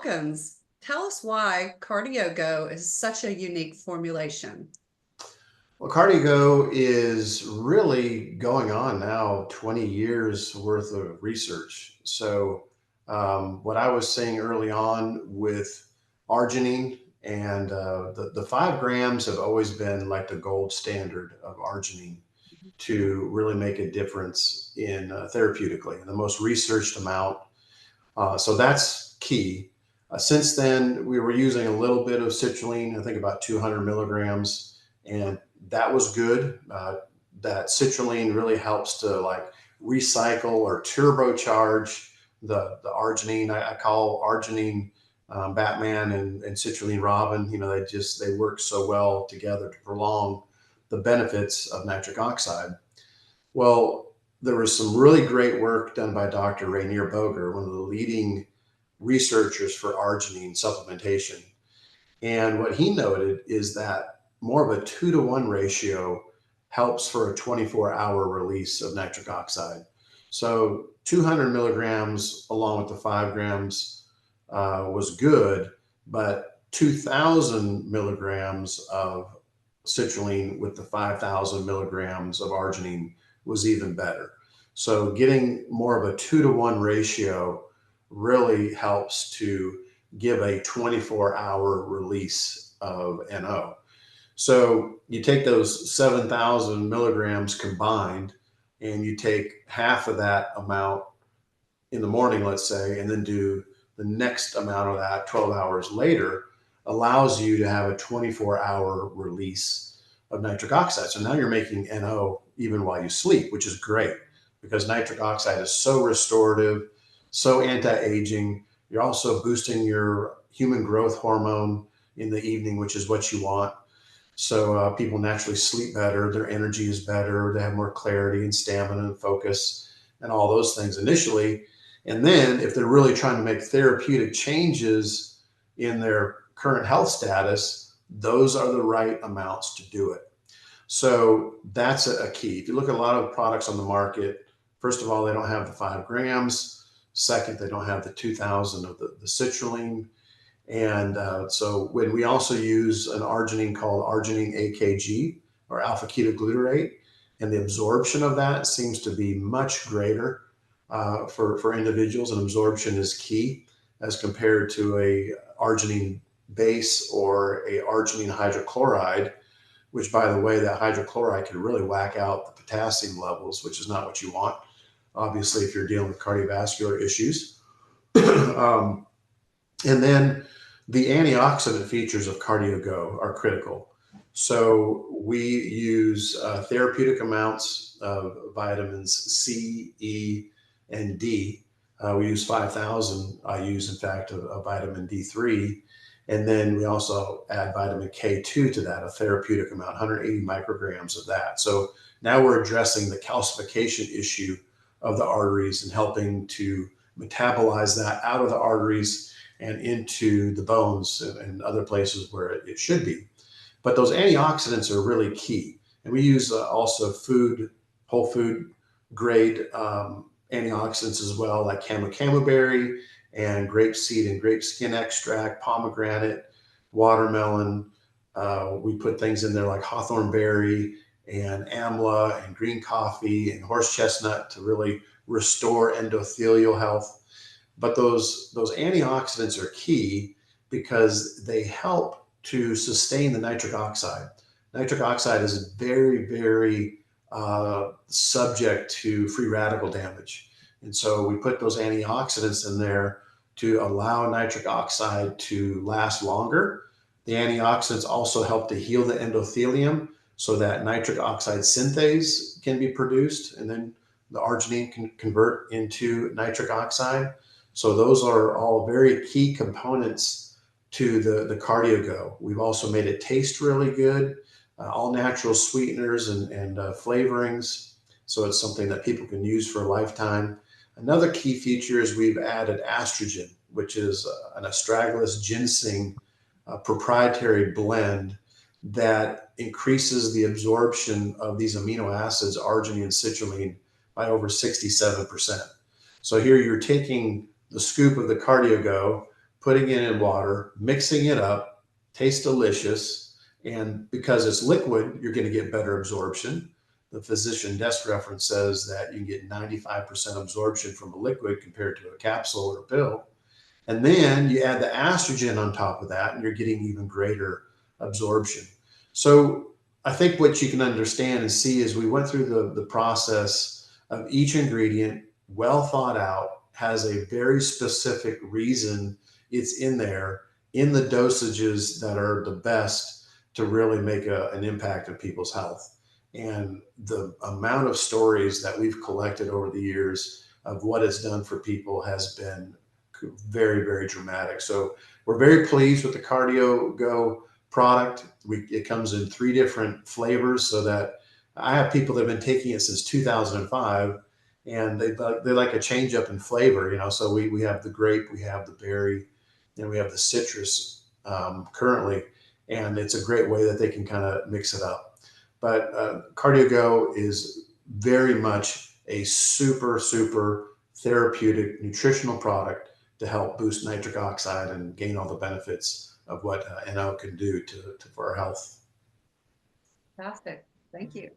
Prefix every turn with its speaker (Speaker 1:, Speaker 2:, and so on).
Speaker 1: Wilkins, tell us why CardioGO is such a unique formulation.
Speaker 2: Well, CardioGO is really going on now 20 years worth of research. What I was saying early on with arginine and the 5 grams have always been like the gold standard of arginine to really make a difference in therapeutically, the most researched amount. So that's key. Since then, we were using a little bit of citrulline, I think about 200 milligrams, and that was good. That citrulline really helps to like recycle or turbocharge the arginine. I call arginine Batman and citrulline Robin. You know, they work so well together to prolong the benefits of nitric oxide. Well, there was some really great work done by Dr. Rainier Boger, one of the leading researchers for arginine supplementation. And what he noted is that more of a 2-to-1 ratio helps for a 24-hour release of nitric oxide. So 200 milligrams along with the 5 grams was good, but 2,000 milligrams of citrulline with the 5,000 milligrams of arginine was even better. So getting more of a 2-to-1 ratio really helps to give a 24-hour release of NO. So you take those 7,000 milligrams combined and you take half of that amount in the morning, let's say, and then do the next amount of that 12 hours later, allows you to have a 24-hour release of nitric oxide. So now you're making NO even while you sleep, which is great because nitric oxide is so restorative, so anti-aging. You're also boosting your human growth hormone in the evening, which is what you want. So people naturally sleep better, their energy is better, they have more clarity and stamina and focus and all those things initially. And then if they're really trying to make therapeutic changes in their current health status, those are the right amounts to do it. So that's a key. If you look at a lot of products on the market, first of all, they don't have the 5 grams. Second, they don't have the 2,000 of the citrulline. And so when we also use an arginine called arginine AKG or alpha ketoglutarate, and the absorption of that seems to be much greater for individuals, and absorption is key as compared to a arginine base or a arginine hydrochloride, which, by the way, that hydrochloride can really whack out the potassium levels, which is not what you want, obviously, if you're dealing with cardiovascular issues. And then the antioxidant features of CardioGO are critical. So we use therapeutic amounts of vitamins C, E, and D. We use 5,000. I use, in fact, a vitamin D3. And then we also add vitamin K2 to that, a therapeutic amount, 180 micrograms of that. So now we're addressing the calcification issue of the arteries and helping to metabolize that out of the arteries and into the bones and other places where it should be. But those antioxidants are really key. And we use also whole food grade antioxidants as well, like camu-camuberry and grapeseed and grape skin extract, pomegranate, watermelon. We put things in there like hawthorn berry and amla and green coffee and horse chestnut to really restore endothelial health. But those antioxidants are key because they help to sustain the nitric oxide. Nitric oxide is very, very subject to free radical damage. And so we put those antioxidants in there to allow nitric oxide to last longer. The antioxidants also help to heal the endothelium so that nitric oxide synthase can be produced, and then the arginine can convert into nitric oxide. So those are all very key components to the CardioGO. We've also made it taste really good, all natural sweeteners and flavorings. So it's something that people can use for a lifetime. Another key feature is we've added estrogen, which is an astragalus ginseng proprietary blend that increases the absorption of these amino acids, arginine and citrulline, by over 67%. So here you're taking the scoop of the CardioGO, putting it in water, mixing it up, tastes delicious. And because it's liquid, you're going to get better absorption. The physician desk reference says that you can get 95% absorption from a liquid compared to a capsule or a pill. And then you add the estrogen on top of that, and you're getting even greater absorption. So I think what you can understand and see is we went through the process of each ingredient, well thought out, has a very specific reason it's in there, in the dosages that are the best to really make an impact on people's health. And the amount of stories that we've collected over the years of what it's done for people has been very, very dramatic. So we're very pleased with the CardioGO product. It comes in 3 different flavors, so that I have people that have been taking it since 2005, and they like a change up in flavor, you know. So we have the grape, we have the berry, and we have the citrus currently, and it's a great way that they can kind of mix it up. But CardioGO is very much a super, super therapeutic nutritional product to help boost nitric oxide and gain all the benefits of what NO can do for our health.
Speaker 1: Fantastic. Thank you.